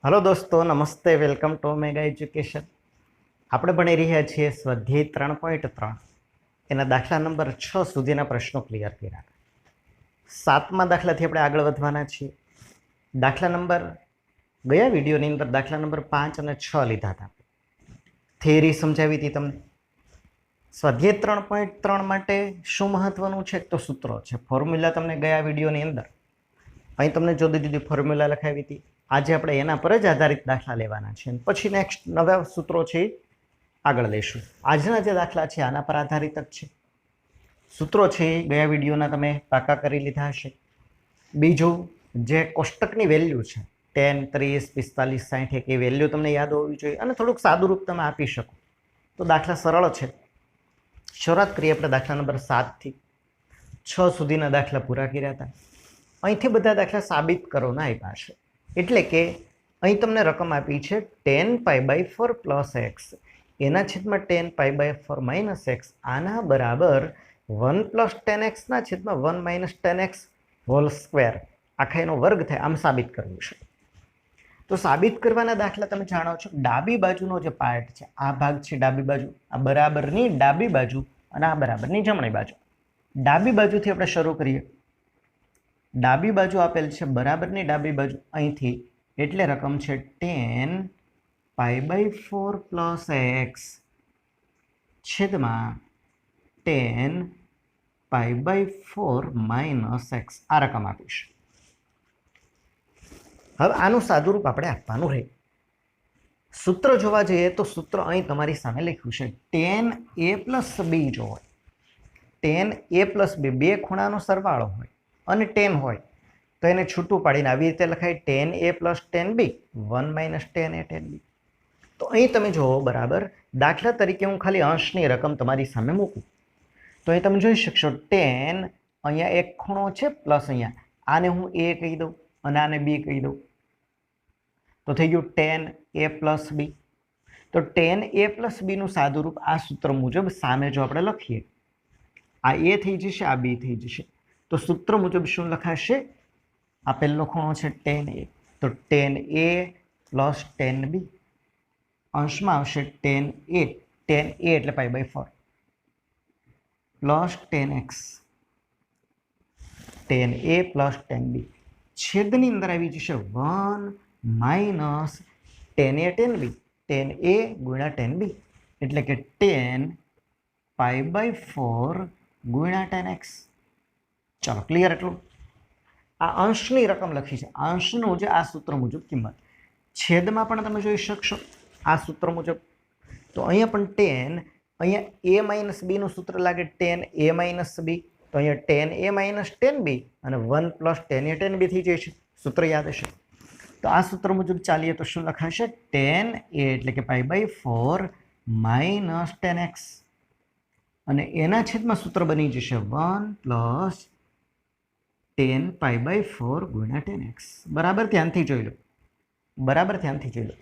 Hello दोस्तों, नमस्ते। Welcome to mega education. આપણે ભણી રહ્યા છીએ સ્વાધ્યાય 3.3 એના દાખલા નંબર 6 સુધીના પ્રશ્નો ક્લિયર કર્યા. સાતમા દાખલાથી આપણે આગળ વધવાના છીએ. દાખલા નંબર ગયા વિડીયોની અંદર દાખલા નંબર 5 અને 6 લીધા હતા. થિયરી સમજાવી હતી તમને. સ્વાધ્યાય 3.3 માટે શું મહત્વનું છે તો સૂત્રો છે, ફોર્મ્યુલા તમને ગયા વિડીયોની અંદર અહીં તમને જુદી જુદી ફોર્મ્યુલા લખાવી હતી. આજે આપણે એના પર જ આધારિત દાખલા લેવાના છે. પછી નેક્સ્ટ નવા સૂત્રો છે આગળ લઈશું. આજના જે દાખલા છે આના પર આધારિત જ છે. સૂત્રો છે ગયા વિડીયોના તમે પાકા કરી લીધા હશે. બીજું જે કોષ્ટકની વેલ્યુ છે 10, 30, 45, 60 એ વેલ્યુ તમને યાદ હોવી જોઈએ અને થોડુંક સાદું રૂપ તમે આપી શકો તો દાખલા સરળ છે. શરૂઆત કરીએ આપણે દાખલા નંબર 7 થી 6 સુધીના દાખલા પૂરા કર્યા હતા. અહીંથી બધા દાખલા સાબિત કરવાના આપ્યા છે. એટલે કે અહીં તમને રકમ આપી છે 10π/4 પ્લસ એક્સ, એના છેદમાં 10π/4 માઇનસ એક્સ, આના બરાબર 1 પ્લસ 10x ના છેદમાં 1 માઇનસ 10x હોલ સ્ક્વેર, આખા એનો વર્ગ થાય. આમ સાબિત કરવું છે. તો સાબિત કરવાના દાખલા તમે જાણો છો, ડાબી બાજુનો જે પાર્ટ છે આ ભાગ છે ડાબી બાજુ, આ બરાબરની ડાબી બાજુ અને આ બરાબરની જમણી બાજુ. ડાબી બાજુથી આપણે શરૂ કરીએ. ડાબી બાજુ આપેલ છે બરાબરની ડાબી બાજુ અહીંથી, એટલે રકમ છે 10π/4 પ્લસ એક્સ છેદમાં 10π/4 માઇનસ એક્સ, આ રકમ આપીશ. હવે આનું સાદુરૂપ આપણે આપવાનું રહે. સૂત્ર જોવા જઈએ તો સૂત્ર અહીં તમારી સામે લખ્યું છે 10a + b. જો હોય 10a + b, બે ખૂણાનો સરવાળો હોય અને 10 હોય તો એને છૂટું પાડીને આવી રીતે લખાય 10a + 10b 1 minus 10a 10b. તો અહીં તમે જુઓ બરાબર, દાખલા તરીકે હું ખાલી અંશની રકમ તમારી સામે મૂકું તો અહીં તમે જોઈ શકશો 10, અહીંયા એક ખૂણો છે પ્લસ અહીંયા આને હું a કહી દઉં અને આને b કહી દઉં તો થઈ ગયું 10a + b. તો 10a + b નું સાદુરૂપ આ સૂત્ર મુજબ સામે જો આપણે લખીએ, આ a થઈ જશે, આ b થઈ જશે. તો સૂત્ર મુજબ શું લખાશે? આ પહેલો ખૂણો છે 10a, તો 10a + 10b અંશમાં આવશે 10a, 10a એટલે π/4 પ્લસ 10x, 10a + 10b છેદની અંદર આવી જશે 1 માઇનસ 10a 10b, 10a ગુણ્યા 10b એટલે કે 10π/4 ગુણ્યા 10x. ચાલો, ક્લિયર એટલું? આ અંશની રકમ લખી છે, અંશનું જે આ સૂત્ર મુજબ કિંમત. છેદમાં પણ તમે જોઈ શકશો આ સૂત્ર મુજબ. તો અહીંયા પણ 10, અહીંયા a - b નું સૂત્ર લાગે 10a - b, તો અહીંયા 10a - 10b અને 1 + 10a 10b થઈ જાય છે. સૂત્ર યાદ હશે. તો આ સૂત્ર મુજબ ચાલીએ તો શું લખાશે? 10a એટલે કે π/4 માઇનસ 10x અને એના છેદમાં સૂત્ર બની જશે 1 + 10π/4 ગુણ્યા 10x. બરાબર ધ્યાનથી જોઈ લો, બરાબર ધ્યાનથી જોઈ લો.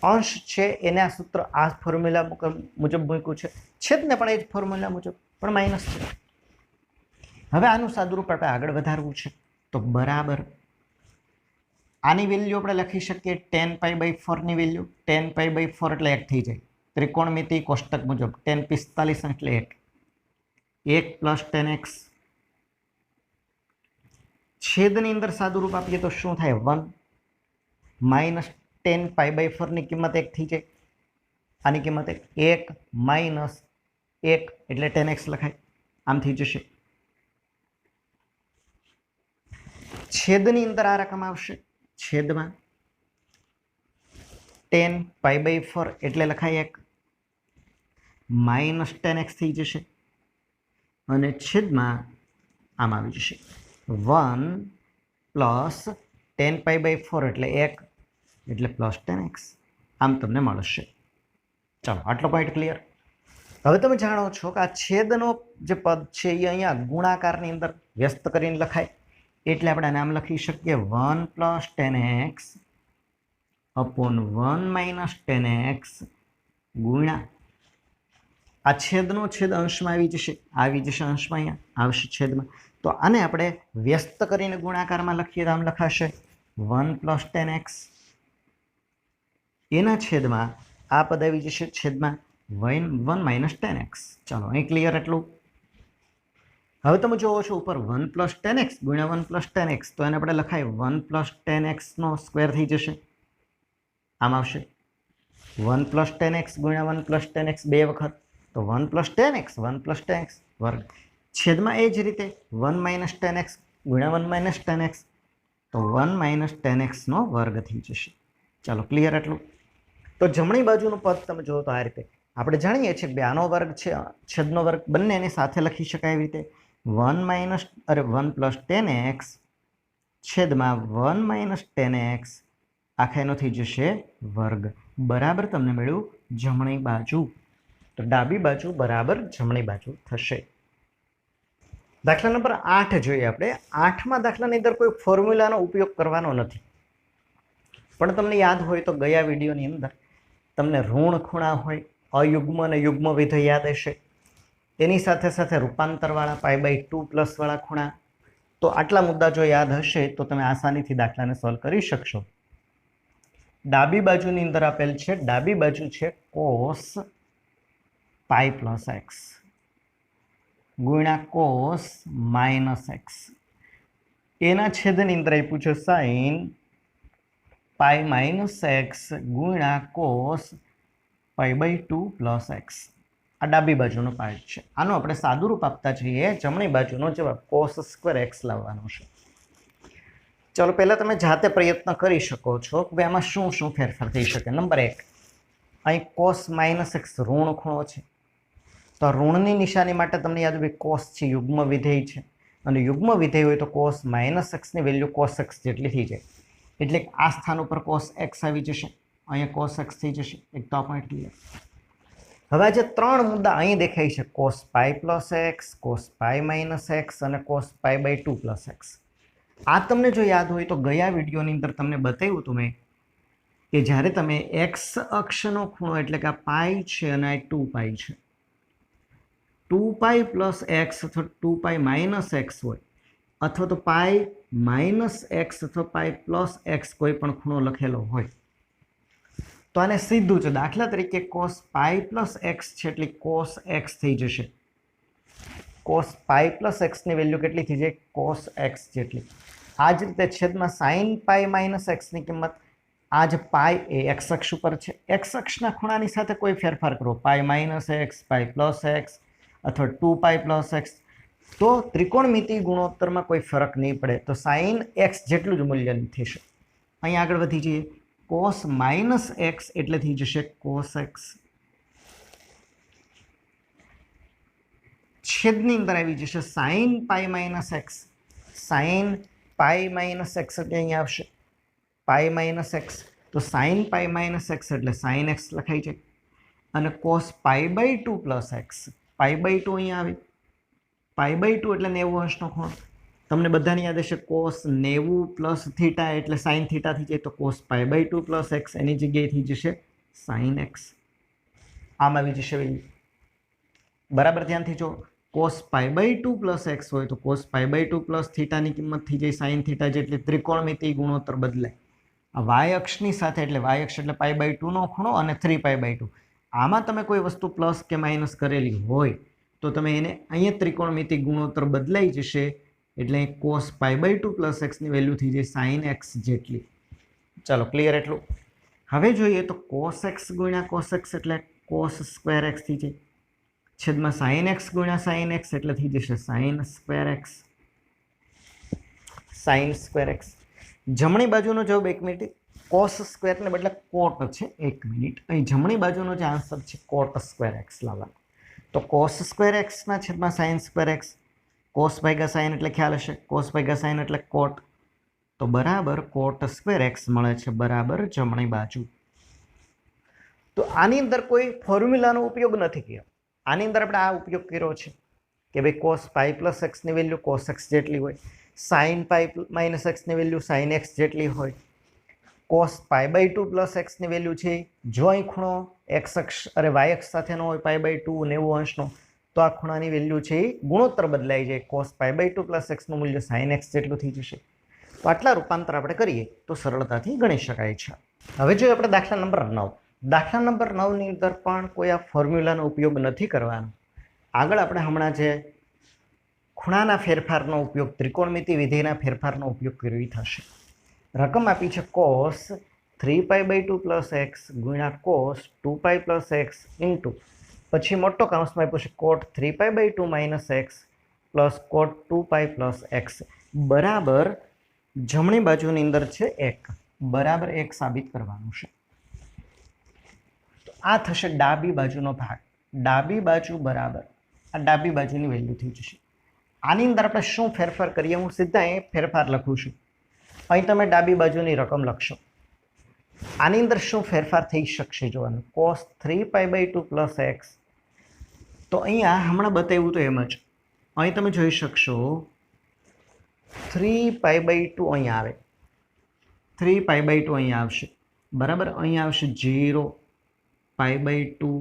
અંશ છે એને આ સૂત્ર આ ફોર્મ્યુલા મુજબ મૂક્યું છે, છેદને પણ એ જ ફોર્મ્યુલા મુજબ પણ માઇનસ છે. હવે આનું સાદુરૂપ આપણે આગળ વધારવું છે તો બરાબર આની વેલ્યુ આપણે લખી શકીએ 10π/4 ની વેલ્યુ. 10π/4 એટલે 1 થઈ જાય. ત્રિકોણમિતિ કોષ્ટક મુજબ 10 45 એટલે 1 + 10x. છેદની અંદર સાદુરૂપ આપીએ તો શું થાય? 1 માઇનસ 10π/4 ની કિંમત 1 થઈ જાય. આની કિંમત 1 માઇનસ 1 એટલે 10x લખાય, આમ થઈ જશે. છેદની અંદર આ રકમ આવશે, છેદમાં 10π/4 એટલે લખાય 1 માઇનસ 10x થઈ જશે અને છેદમાં આમ આવી જશે 1 પ્લસ 10π/4 એટલે 1 એટલે પ્લસ 10x, આમ તમને મળશે. ચાલો, આટલો પોઈન્ટ ક્લિયર. હવે તમે જાણો છો કે આ છેદનો જે પદ છે એ અહીંયા ગુણાકારની અંદર વ્યસ્ત કરીને લખાય, એટલે આપણે નામ લખી શકીએ 1 + 10x / 1 માઇનસ 10x ગુણ્યા આ છેદનો છેદ અંશમાં આવી જશે અંશમાં, અહીંયા આવશે છેદમાં. તો આને આપણે વ્યસ્ત કરીને ગુણાકારમાં લખીએ તો આમ લખાશે 1 + 10x એના છેદમાં આ પદ આવી જશે છેદમાં 1 - tan x. ચાલો અહીં ક્લિયર એટલું. હવે તમે જોવો છો ઉપર 1 + tan x ગુણ્યા 1 + tan x, તો એને આપણે લખાય 1 + tan x નો સ્ક્વેર થઈ જશે. આમ આવશે 1 + tan x ગુણ્યા 1 + tan x બે વખત, તો 1 + tan x 1 + tan x વર્ગ. છેદમાં એ જ રીતે 1 - tan x ગુણ્યા 1 - tan x, તો 1 - tan x નો વર્ગ થઈ જશે. ચાલો ક્લિયર એટલું. તો જમણી બાજુનું પદ તમે જુઓ તો આ રીતે આપણે જાણીએ છીએ કે આનો વર્ગ છે છેદનો વર્ગ બંનેને સાથે લખી શકાય એવી રીતે 1 + tan x છેદમાં 1 - tan x આખા એનો થઈ જશે વર્ગ બરાબર તમને મળ્યું જમણી બાજુ. તો ડાબી બાજુ બરાબર જમણી બાજુ થશે. દાખલા નંબર 8 જોઈએ આપણે. 8માં દાખલાની અંદર કોઈ ફોર્મ્યુલાનો ઉપયોગ કરવાનો નથી, પણ તમને યાદ હોય તો ગયા વિડીયોની અંદર તમને ઋણ ખૂણા હોય, અયુગ્મ અને યુગ્મ વિધેય યાદ હશે. એની સાથે સાથે રૂપાંતરવાળા π/2 વાળા ખૂણા. તો આટલા મુદ્દા જો યાદ હશે તો તમે આસાનીથી દાખલાને સોલ્વ કરી શકશો. ડાબી બાજુની અંદર આપેલ છે, ડાબી બાજુ છે cos π + x ગુણ્યા cos - x. એના છેદની અંદર આપ્યું છે sin π - x ગુણ્યા cos π/2 + x. આ ડાબી બાજુનો પાર્ટ છે. આનો આપણે સાદું રૂપ આપતા જઈએ. જમણી બાજુનો જવાબ cos² x લાવવાનો છે. ચલો પહેલા તમે જાતે પ્રયત્ન કરી શકો છો કે આમાં શું શું ફેરફાર થઈ શકે. નંબર 1, અહીં cos - x ઋણ ખૂણો છે, તો ઋણની નિશાની માટે તમને યાદ હોય cos છે યુગ્મ વિધેય છે, અને યુગ્મ વિધેય હોય તો cos - x ની વેલ્યુ cos x જેટલી થઈ જાય. એટલે આ સ્થાન ઉપર cos x આવી જશે, અહીંયા cos x થઈ જશે. એક તો આ પોઈન્ટ ક્લિયર. હવે આજે ત્રણ મુદ્દા અહીં દેખાય છે, cos π + x, cos π - x અને cos π/2 + x. આ તમને જો યાદ હોય તો ગયા વિડીયોની અંદર તમને બતાવ્યું હતું મેં કે જ્યારે તમે x અક્ષનો ખૂણો એટલે કે આ પાઈ છે અને આ 2π છે, 2π + x અથવા 2π - x હોય, અથવા તો π - x અથવા π + x કોઈ પણ ખૂણો લખેલો હોય, તો આને સીધું છે. દાખલા તરીકે cos π + x છે એટલે cos x થઈ જશે. cos π + x ની વેલ્યુ કેટલી થઈ જાય? cos x જેટલી. આ જ રીતે છેદમાં sin π - x ની કિંમત, આ જ π એ x અક્ષ ઉપર છે, x અક્ષના ખૂણાની સાથે કોઈ ફેરફાર કરો, π - x, π + x અથવા 2π + x, તો ત્રિકોણમિતિ ગુણોત્તરમાં કોઈ ફરક નહીં પડે, તો sin x જેટલું જ મૂલ્યની થશે. અહીં આગળ વધી જઈએ. cos - x એટલે થઈ જશે cos x. છેદની અંદર આવી જશે sin π - x, sin π - x એટલે અહીંયા આવશે π - x, તો sin π - x એટલે sin x લખાઈ જાય. અને cos π/2 + x, π/2 અહીંયા આવે, π/2 એટલે 90 અંશનો ખૂણો. તમને બધાને યાદ હશે cos 90 + θ એટલે sin θ થઈ જાય, તો cos π/2 + x એની જગ્યાએ થઈ જશે sin x. આમ આવી જશે વેલ્યુ. બરાબર ધ્યાનથી જો, cos π/2 + x હોય તો cos π/2 + θ ની કિંમત થઈ જાય sin θ જેટલી. ત્રિકોણમિતિ ગુણોત્તર બદલાય. આ y અક્ષની સાથે એટલે y અક્ષ એટલે π/2 નો ખૂણો અને 3π/2. આમાં તમે કોઈ વસ્તુ પ્લસ કે માઇનસ કરેલી હોય તો તમે એને અહીંયા ત્રિકોણમિતિ ગુણોત્તર બદલાઈ જશે, એટલે cos π/2 + x ની વેલ્યુ થઈ જાય sin x જેટલી. ચાલો ક્લિયર એટલું. હવે જોઈએ તો cos x ગુણ્યા cos x એટલે cos² x થઈ જાય, છેદમાં sin x ગુણ્યા sin x એટલે થઈ જશે sin² x. sin² x. જમણી બાજુનો જવાબ, એક મિનિટ, cos² ને બદલે cot છે. એક મિનિટ, અહીં જમણી બાજુનો જે આન્સર છે cot² x લાવવાનો. તો cos² x ના છેદમાં sin² x, cos ભાગ્યા sin એટલે ખ્યાલ હશે, cos ભાગ્યા sin એટલે cot, તો બરાબર cot² x મળે છે બરાબર જમણી બાજુ. તો આની અંદર કોઈ ફોર્મ્યુલાનો ઉપયોગ નથી કર્યો. આની અંદર આપણે આ ઉપયોગ કર્યો છે કે ભાઈ cos π + x ની વેલ્યુ cos x જેટલી હોય, sin π - x ની વેલ્યુ sin x જેટલી હોય, cos π/2 + x ની વેલ્યુ છે, જો અહીં ખૂણો x અક્ષ અરે y અક્ષ સાથેનો હોય π/2 90 અંશનો, તો આ ખૂણાની વેલ્યુ છે એ ગુણોત્તર બદલાઈ જાય, cos π/2 + x નું મૂલ્ય sin x જેટલું થઈ જશે. તો આટલા રૂપાંતર આપણે કરીએ તો સરળતાથી ગણી શકાય છે. હવે જોઈએ આપણે દાખલા નંબર 9. દાખલા નંબર 9 ની અંદર પણ કોઈ આ ફોર્મ્યુલાનો ઉપયોગ નથી કરવાનો. આગળ આપણે હમણાં જે ખૂણાના ફેરફારનો ઉપયોગ, ત્રિકોણમિતિ વિધેયના ફેરફારનો ઉપયોગ કર્યો થશે. રકમ આપી છે cos 3π/2 પ્લસ એક્સ ગુણ્યા cos 2π પ્લસ એક્સ ઇન્ટુ પછી મોટો કૌંસમાં આપ્યું છે cot 3π/2 minus x plus cot 2π plus x બરાબર જમણી બાજુની અંદર છે 1 બરાબર 1 સાબિત કરવાનું છે. તો આ થશે ડાબી બાજુનો ભાગ. ડાબી બાજુ બરાબર આ ડાબી બાજુની વેલ્યુ થઈ જશે. આની અંદર આપણે શું ફેરફાર કરીએ, હું સીધા અહીં ફેરફાર લખું છું. અહીં તમે ડાબી બાજુની રકમ લખશો. આની અંદર શું ફેરફાર થઈ શકશે જોવાનું, cos 3π/2 પ્લસ એક્સ. તો અહીંયા હમણાં બતાવ્યું તો એમ જ અહીં તમે જોઈ શકશો 3π/2 અહીંયા આવે, 3π/2 અહીંયા આવશે બરાબર. અહીંયા આવશે 0 π/2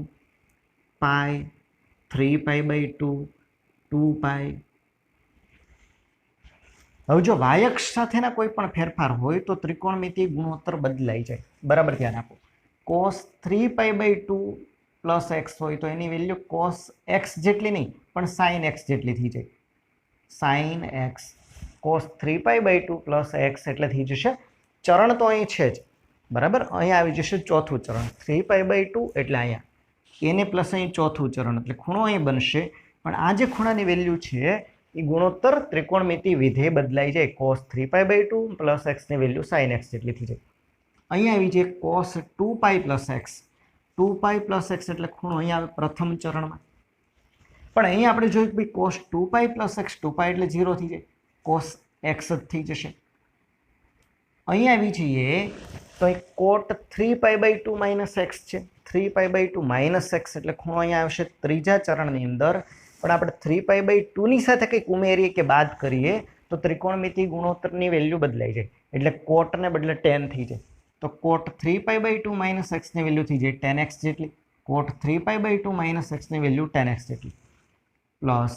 પાઈ 3π/2 2π. હવે જો y અક્ષ સાથેના કોઈ પણ ફેરફાર હોય તો ત્રિકોણમિતિ ગુણોત્તર બદલાઈ જાય. બરાબર ધ્યાન આપો. cos 3π/2 પ્લસ એક્સ હોય તો એની વેલ્યુ cos x જેટલી નહીં પણ sin x જેટલી થઈ જાય. sin x cos 3π/2 plus x એટલે થઈ જશે, ચરણ તો અહીં છે જ બરાબર, અહીંયા આવી જશે ચોથું ચરણ 3π/2 એટલે અહીંયા એને પ્લસ અહીં ચોથું ચરણ એટલે ખૂણો અહીં બનશે. પણ આ જે ખૂણાની વેલ્યુ છે એ ગુણોત્તર ત્રિકોણમિતિ વિધેય બદલાઈ જાય. cos 3π/2 પ્લસ એક્સની વેલ્યુ sin x જેટલી થઈ જાય. અહીંયા આવી જાય cos 2π plus x, 2π plus x એટલે ખૂણો અહીંયા આવે પ્રથમ ચરણમાં. પણ અહીંયા આપણે જોયું કે ભાઈ cos 2π પ્લસ એક્સ, 2π એટલે 0 થઈ જાય, cos x જ થઈ જશે. અહીંયા આવી જઈએ તો અહીં cot 3π/2 માઇનસ એક્સ છે, 3π/2 માઇનસ એક્સ એટલે ખૂણો અહીંયા આવશે ત્રીજા ચરણની અંદર. પણ આપણે 3π/2 ની સાથે કંઈક ઉમેરીએ કે બાદ કરીએ તો ત્રિકોણમિતિ ગુણોત્તરની વેલ્યુ બદલાઈ જાય એટલે કોટને બદલે tan થઈ જાય. તો cot 3π/2 માઇનસ એક્સની વેલ્યુ થઈ જાય tan x જેટલી, cot 3π/2 માઇનસ એક્સની વેલ્યુ tan x જેટલી પ્લસ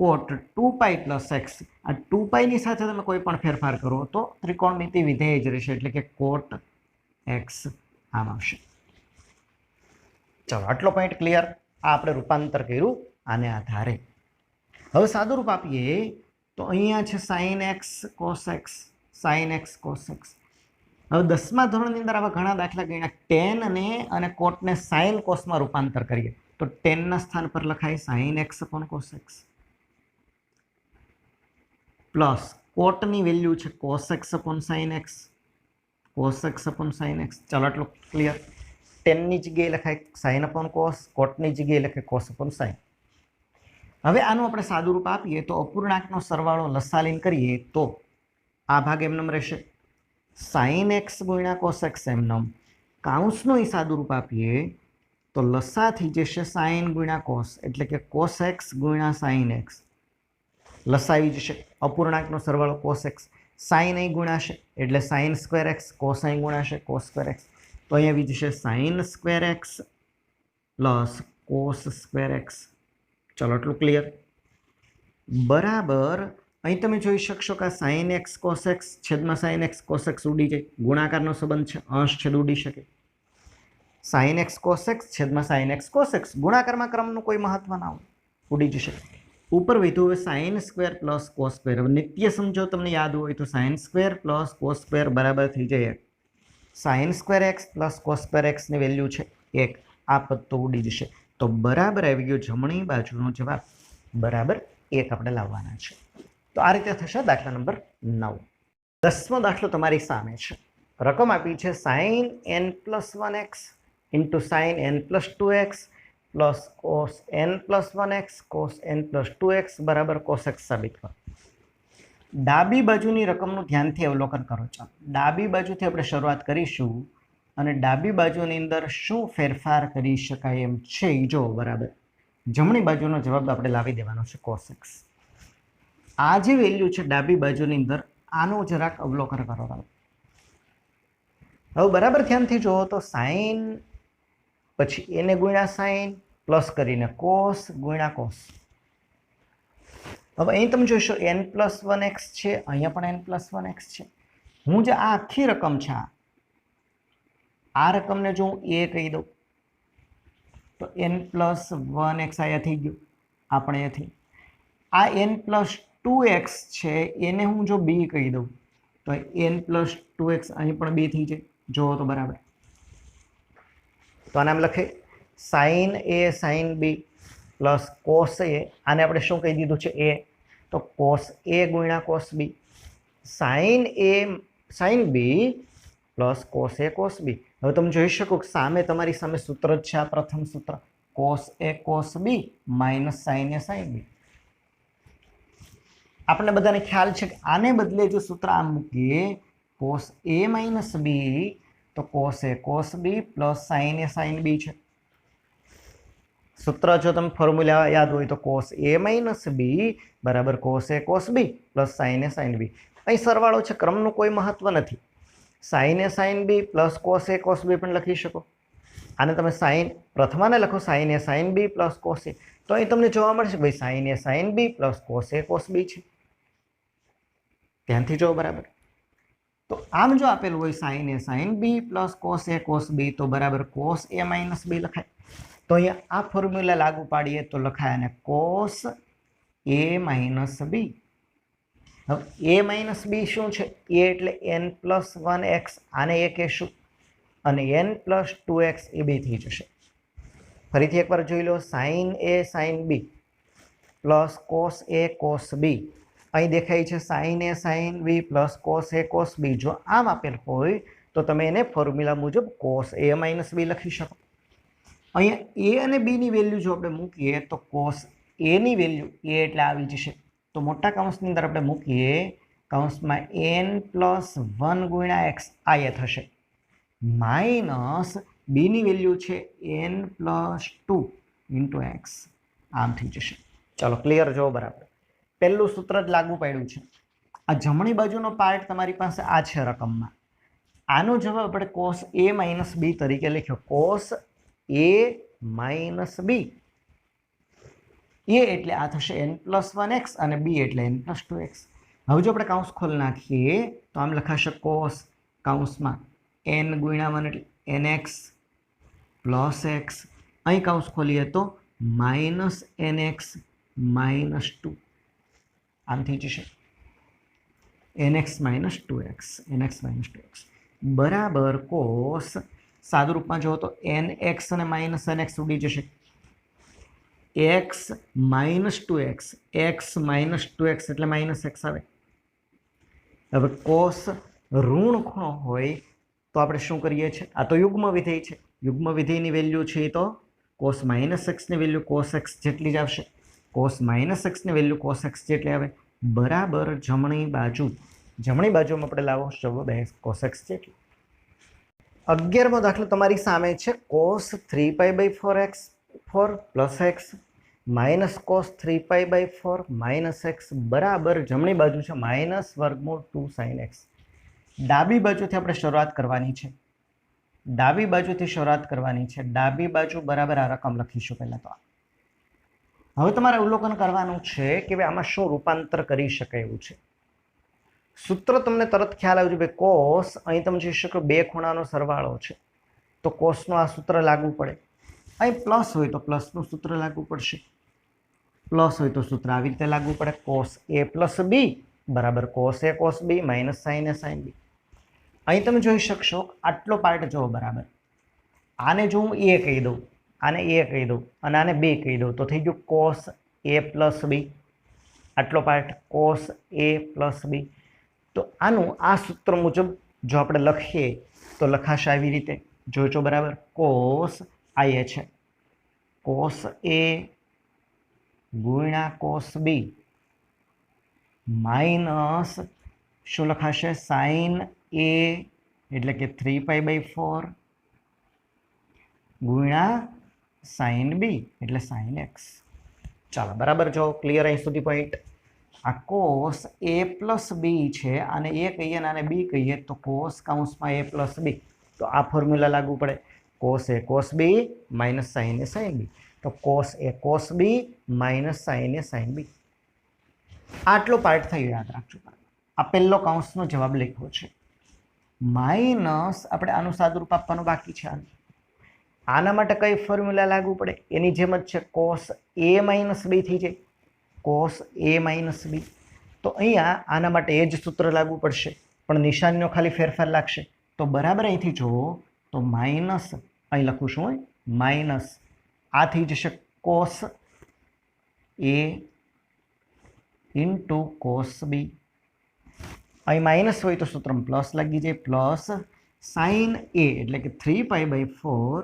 cot 2π પ્લસ એક્સ. આ 2π ની સાથે તમે કોઈ પણ ફેરફાર કરો તો ત્રિકોણમિતિ વિધેય જ રહેશે એટલે કે cot x આમ આવશે. ચલો આટલો પોઈન્ટ ક્લિયર. આ આપણે રૂપાંતર કર્યું આને આધારે. હવે સાદું રૂપ આપીએ તો અહીંયા છે sin x cos x, sin x cos x. હવે 10મા ધોરણની અંદર આવા ઘણા દાખલા ગણ્યા. tan અને cot ને sin cos માં રૂપાંતર કરીએ તો tan ના સ્થાન પર લખાય sin x upon cos x plus cot ની વેલ્યુ છે cos x upon sin x, cos x upon sin x. ચાલો આટલું ક્લિયર. tan ની જગ્યાએ લખાય sin upon cos, cot ની જગ્યાએ લખાય cos upon sin. હવે આનું આપણે સાદું રૂપ આપીએ તો અપૂર્ણાંકનો સરવાળો લસાલીન કરીએ તો આ ભાગ એમનેમ રહેશે, sin x ગુણ્યા cos x એમનેમ. કાઉન્સનું એ સાદું રૂપ આપીએ તો લસા થઈ જશે sin ગુણ્યા cos એટલે કે cos x ગુણ્યા sin x. લસા આવી જશે અપૂર્ણાંકનો સરવાળો cos x, sin અહીં ગુણાશે એટલે sin સ્ક્વેર x, cos અહીં ગુણાશે cos સ્ક્વેર x. તો અહીં આવી જશે sin square x plus cos square x. ચલો એટલું ક્લિયર. બરાબર અહીં તમે જોઈ શકશો કે sin x cos x છેદમાં sin x cos x ઉડી જાય, ગુણાકારનો સંબંધ છે, અંશ છેદ ઉડી શકે. sin x cos x છેદમાં sin x cos x ગુણાકારમાં ક્રમનું કોઈ મહત્વ ના હોય, ઉડી જશે. ઉપર વધ્યું હવે sin square plus cos square. હવે નિત્ય સમજો તમને યાદ હોય તો sin square plus cos square બરાબર થઈ જાય sin square x plus cos square x ની વેલ્યુ છે 1. આ પદ તો ઉડી જશે. તો બરાબર આવી ગયો જમણી બાજુનો જવાબ બરાબર 1 આપણે લાવવાના છે. તો આ રીતે થશે દાખલા નંબર 9. 10મો દાખલો તમારી સામે છે. રકમ આપી છે sin n + 1x into sin n + 2x plus cos n + 1x cos n + 2x બરાબર cos x સાબિત કરો. ડાબી બાજુની રકમનું ધ્યાનથી અવલોકન કરો. ચાલો ડાબી બાજુથી આપણે શરૂઆત કરીશું અને ડાબી બાજુની અંદર શું ફેરફાર કરી શકાય એમ છે એ જો બરાબર. જમણી બાજુનો જવાબ આપણે લાવી દેવાનો છે cos x. આ જે વેલ્યુ છે ડાબી બાજુની અંદર આનું જરાક અવલોકન કરો. હવે બરાબર ધ્યાનથી જુઓ તો sin પછી એને ગુણ્યા sin પ્લસ કરીને cos ગુણ્યા cos. હવે અહીં તમે જોશો n+1x છે, અહીંયા પણ n+1x છે. હું જે આ આખી રકમ છે આ રકમને જો હું a કહી દઉં તો n+1x અહીંયા થઈ ગયું, આપણે અહીંયાથી આ n+2x છે એને હું જો b કહી દઉં તો n+2x અહીં પણ b થઈ જાય. જોવો તો બરાબર. તો આને આમ લખે sin a sin b plus cos a, આને આપણે શું કહી દીધું છે a, તો cos a ગુણ્યા cos b, sin a sin b plus cos a cos b. હવે તમે જોઈ શકો કે સામે તમારી સામે સૂત્ર જ છે આ પ્રથમ સૂત્ર, cos a cos b minus sin a sin b. આપણે બધાને ખ્યાલ છે કે આને બદલે જો સૂત્ર આમ મૂકીએ cos a માઇનસ b તો cos a cos b plus sin a sin b છે. સૂત્ર જો તમે ફોર્મ્યુલા યાદ હોય તો cos a માઇનસ b બરાબર cos a cos b plus sin a sin b. અહીં સરવાળો છે, ક્રમનું કોઈ મહત્વ નથી. sin a sin b plus cos a cos b પણ લખી શકો. આને તમે પ્રથમાને લખો sin a sin b plus cos a, તો અહીં તમને જોવા મળશે ભાઈ sin a sin b plus cos a cos b છે. ધ્યાનથી જો બરાબર. તો આમ જો આપેલું હોય sin a sin b plus cos a cos b તો બરાબર cos a માઇનસ b લખાય. તો અહીંયા આ ફોર્મ્યુલા લાગુ પાડીએ તો લખાય અને cos a માઇનસ b. હવે a માઇનસ b શું છે? a એટલે n+1x, આને a કહેશું, અને n+2x એ બે થઈ જશે. ફરીથી એકવાર જોઈ લો, sin a sin b plus cos a cos b. અહીં દેખાય છે sin a sin b plus cos a cos b. જો આમ આપેલ હોય તો તમે એને ફોર્મ્યુલા મુજબ cos a માઇનસ b લખી શકો. અહીંયા a અને b ની વેલ્યુ જો આપણે મૂકીએ તો cos a ની વેલ્યુ a એટલે આવી જશે. તો મોટા કૌંસની અંદર આપણે મૂકીએ કૌંસમાં n+1 ગુણ્યા x આ થશે, માઇનસ b ની વેલ્યુ છે n+2 ઇન્ટુ x આમ થઈ જશે. ચાલો ક્લિયર જો બરાબર. પહેલું સૂત્ર જ લાગુ પાડ્યું છે. આ જમણી બાજુનો પાર્ટ તમારી પાસે આ છે રકમમાં. આનો જવાબ આપણે cos a માઇનસ b તરીકે લખ્યો. cos a minus b, a એટલે આ થશે n+1x અને b એટલે n+2x. હવે જો આપણે કૌંસ ખોલી નાખીએ તો આમ લખાશે cos કૌંસમાં n ગુણ્યા 1 એટલે nx પ્લસ x, અહીં કૌંસ ખોલીએ તો માઇનસ nx માઇનસ 2 આમ થઈ જશે nx minus 2x, nx minus 2x બરાબર cos, સાદું રૂપમાં જો તો nx અને માઇનસ nx ઉડી જશે, x minus 2x, x minus 2x એટલે માઇનસ x આવે. હવે cos ઋણ ખૂણો હોય તો આપણે શું કરીએ છીએ? આ તો યુગ્મ વિધેય છે. યુગ્મ વિધેયની વેલ્યુ છે તો cos માઇનસ એક્સની વેલ્યુ cos x જેટલી જ આવશે. cos માઇનસ એક્સની વેલ્યુ cos x જેટલી આવે બરાબર જમણી બાજુમાં આપણે લાવો જવાબ cos x જેટલી. 11મો દાખલો તમારી સામે છે cos 3π/4x plus x minus cos 3π/4 minus x બરાબર જમણી બાજુ છે -વર્ગમૂળ 2 sin x. ડાબી બાજુથી આપણે શરૂઆત કરવાની છે. ડાબી બાજુ બરાબર આ રકમ લખીશું પહેલા તો. હવે તમારે અવલોકન કરવાનું છે કે ભાઈ આમાં શું રૂપાંતર કરી શકાય એવું છે. સૂત્ર તમને તરત ખ્યાલ આવ્યું ભાઈ cos, અહીં તમે જોઈ શકો બે ખૂણાનો સરવાળો છે તો cosનું આ સૂત્ર લાગુ પડે. અહીં પ્લસ હોય તો પ્લસનું સૂત્ર લાગુ પડશે, પ્લસ હોય તો સૂત્ર આવી રીતે લાગુ પડે cos a પ્લસ b બરાબર cos a cos b minus sin a sin b. અહીં તમે જોઈ શકશો આટલો પાર્ટ જો બરાબર, આને જો હું a કહી દઉં, આને a કહી દઉં અને આને b કહી દઉં તો થઈ ગયું cos a પ્લસ b. આટલો part cos a plus b. તો આનું આ સૂત્ર મુજબ જો આપણે લખીએ તો લખાશે આવી રીતે, જોજો બરાબર. cos આ એ છે cos a ગુણ્યા cos b માઇનસ શું લખાશે sin a એટલે કે 3π/4 ગુણ્યા sin b એટલે sin x. ચાલો બરાબર જો ક્લિયર અહીં સુધી પોઈન્ટ. આ cos a પ્લસ b છે, આને a કહીએ અને આને b કહીએ તો cos કૌંસમાં a પ્લસ b, તો આ ફોર્મ્યુલા લાગુ પડે cos a cos b minus sin a sin b. તો cos a cos b minus sin a sin b. આટલો પાર્ટ થયો, યાદ રાખજો. આ પહેલો કૌંસનો જવાબ લખ્યો છે. માઇનસ આપણે આનું સાદુરૂપ આપવાનું બાકી છે. આના માટે કઈ ફોર્મ્યુલા લાગુ પડે? એની જેમ જ છે, cos a માઇનસ b થઈ જાય. cos a minus b. તો અહીંયા આના માટે એ જ સૂત્ર લાગુ પડશે, પણ નિશાનીનો ખાલી ફેરફાર લાગશે. તો બરાબર અહીંથી જુઓ તો માઇનસ, અહીં લખું છું માઇનસ, આ થઈ જશે cos a into cos b. અહીં માઇનસ હોય તો સૂત્રમાં પ્લસ લાગી જાય, પ્લસ સાઇન a એટલે કે 3π/4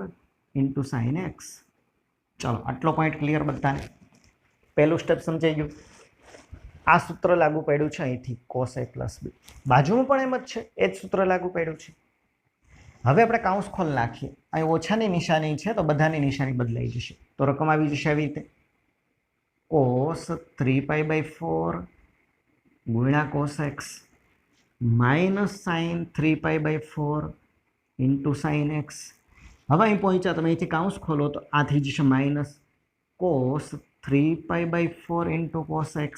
ઇન્ટુ સાઇન એક્સ. ચાલો આટલો પોઈન્ટ ક્લિયર બધાને? પહેલું સ્ટેપ સમજાઈ ગયું. આ સૂત્ર લાગુ પડ્યું છે અહીંથી cos a પ્લસ b. બાજુમાં પણ એમ જ છે, એ જ સૂત્ર લાગુ પડ્યું છે. હવે આપણે કાઉન્સ ખોલ નાખીએ. અહીં ઓછાની નિશાની છે તો બધાની નિશાની બદલાઈ જશે. તો રકમ આવી જશે આવી રીતે, cos 3π/4 ગુણ્યા cos x minus sine 3π/4 into sine x. હવે અહીં પહોંચ્યા તમે અહીંથી કાઉન્સ ખોલો તો આ થઈ જશે minus cos 3π/4 into cos x,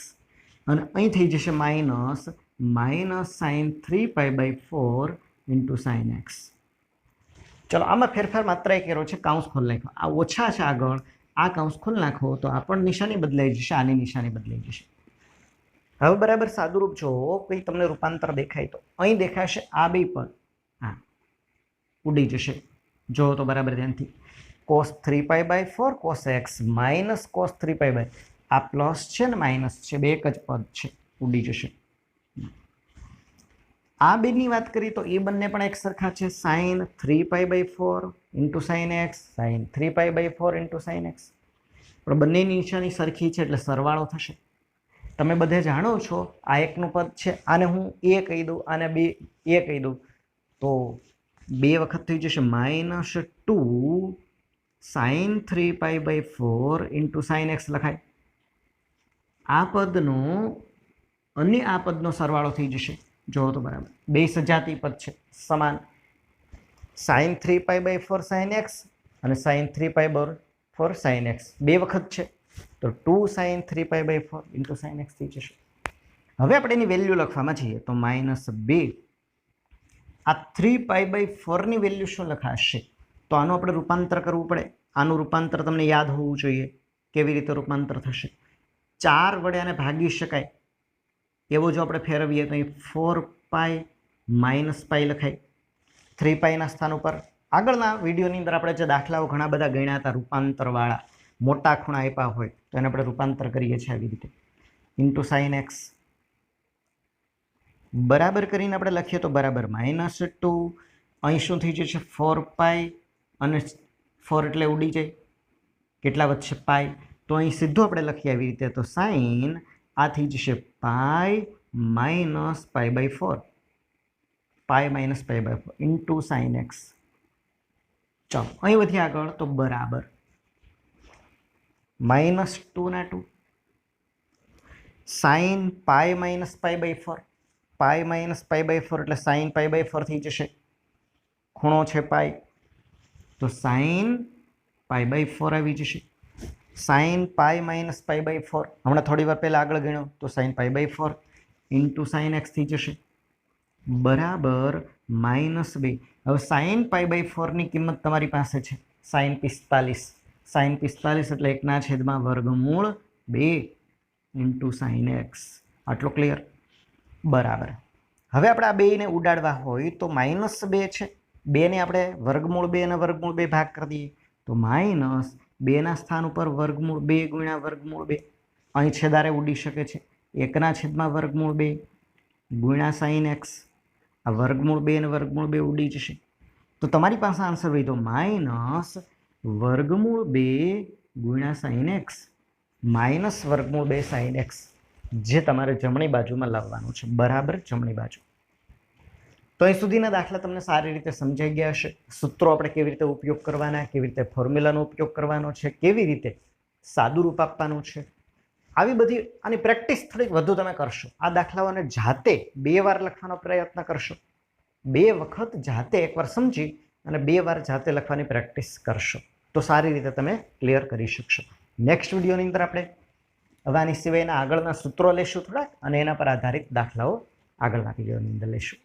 અને અહીં થઈ જશે minus sine 3π/4 into sine x. ચલો આમાં ફેરફાર માત્ર એક કર્યો છે, કાઉન્સ ખોલ નાખો. આ ઓછા છે આગળ, આ કાઉન્સ ખોલ નાખો તો આ પણ નિશાની બદલાઈ જશે, આની નિશાની બદલાઈ જશે. હવે બરાબર સાદુરૂપ જો કંઈ તમને રૂપાંતર દેખાય તો અહીં દેખાશે આ બે પદ, હા ઉડી જશે. જો તો બરાબર ધ્યાનથી, cos 3π/4 cos x minus cos 3π/, આ પ્લસ છે ને માઇનસ છે, બે એક જ પદ છે, ઉડી જશે. આ બેની વાત કરીએ તો એ બંને પણ એક સરખા છે, sine 3π/4 into sine x, sine 3π/4 into sine x. પણ બંનેની નિશાની સરખી છે એટલે સરવાળો થશે. તમે બધે જાણો છો આ એકનું પદ છે, આને હું a કહી દઉં, આને બે a કહી દઉં તો બે વખત થઈ જશે -2 સાઇન 3π/4 ઇન્ટુ સાઇન એક્સ લખાય. આ પદનો અને આ પદનો સરવાળો થઈ જશે. જો તો બરાબર બે સજાતી પદ છે સમાન, સાઇન 3π/4 સાઇન એક્સ અને સાઇન 3π/4 સાઇન એક્સ બે વખત છે તો 2 સાઇન 3π/4 ઇન્ટુ સાઇન એક્સ થઈ જશે. હવે આપણે એની વેલ્યુ લખવામાં જઈએ તો -2. આ 3π/4 ની વેલ્યુ શું લખાશે? તો આનું આપણે રૂપાંતર કરવું પડે. આનું રૂપાંતર તમને યાદ હોવું જોઈએ. કેવી રીતે રૂપાંતર થશે? 4 વડે આને ભાગી શકાય એવો જો આપણે ફેરવીએ તો અહીં 4π - π લખાય 3π ના સ્થાન ઉપર. આગળના વિડીયોની અંદર આપણે જે દાખલાઓ ઘણા બધા ગણ્યા હતા રૂપાંતરવાળા, મોટા ખૂણા આપ્યા હોય તો એને આપણે રૂપાંતર કરીએ છીએ આવી રીતે, ઇન્ટુ સાઇન એક્સ. બરાબર કરીને આપણે લખીએ તો બરાબર -2. અહીં શું થઈ જશે? 4π અને 4 એટલે ઉડી જાય, કેટલા વધશે? પાઈ. તો અહીં સીધું આપણે લખીએ આવી રીતે, તો સાઇન આ થઈ જશે π - π/4, π - π/4 ઇન્ટુ સાઇન એક્સ. ચાલો અહીં વધી આગળ તો બરાબર -2 ના 2 સાઇન π - π/4, π - π/4 એટલે સાઇન π/4 થઈ જશે. ખૂણો છે પાઈ તો સાઇન π/4 આવી જશે. સાઇન π - π/4 હમણાં થોડી વાર પહેલા આગળ ગણ્યો તો સાઇન π/4 ઇન્ટુ સાઇન એક્સ થઈ જશે બરાબર -2. હવે સાઇન π/4 ની કિંમત તમારી પાસે છે સાઇન 45. સાઇન 45 એટલે 1/√2 ઇન્ટુ સાઇન એક્સ. આટલો ક્લિયર? બરાબર. હવે આપણે આ બેને ઉડાડવા હોય તો -2 છે, 2 ને આપણે √2 અને √2 ભાગ કરી દઈએ તો -2 ના સ્થાન ઉપર √2 ગુણ્યા √2. અહીં છેદારે ઉડી શકે છે, 1/√2 ગુણ્યા સાઇન એક્સ. આ √2 અને √2 ઉડી જશે તો તમારી પાસે આન્સર હોય તો -√2 ગુણ્યા સાઇન એક્સ, -√2 સાઇન એક્સ, જે તમારે જમણી બાજુમાં લાવવાનું છે, બરાબર જમણી બાજુ. તો અહીં સુધીના દાખલા તમને સારી રીતે સમજાઈ ગયા હશે. સૂત્રો આપણે કેવી રીતે ઉપયોગ કરવાના, કેવી રીતે ફોર્મ્યુલાનો ઉપયોગ કરવાનો છે, કેવી રીતે સાદું રૂપ આપવાનું છે, આવી બધી આની પ્રેક્ટિસ થોડીક વધુ તમે કરશો. આ દાખલાઓને જાતે 2 વાર લખવાનો પ્રયત્ન કરશો, 2 વખત જાતે એકવાર સમજી અને 2 વાર જાતે લખવાની પ્રેક્ટિસ કરશો તો સારી રીતે તમે ક્લિયર કરી શકશો. નેક્સ્ટ વિડીયોની અંદર આપણે હવે આની સિવાયના આગળના સૂત્રો લેશું થોડાક અને એના પર આધારિત દાખલાઓ આગળના વિડીયોની અંદર લેશું.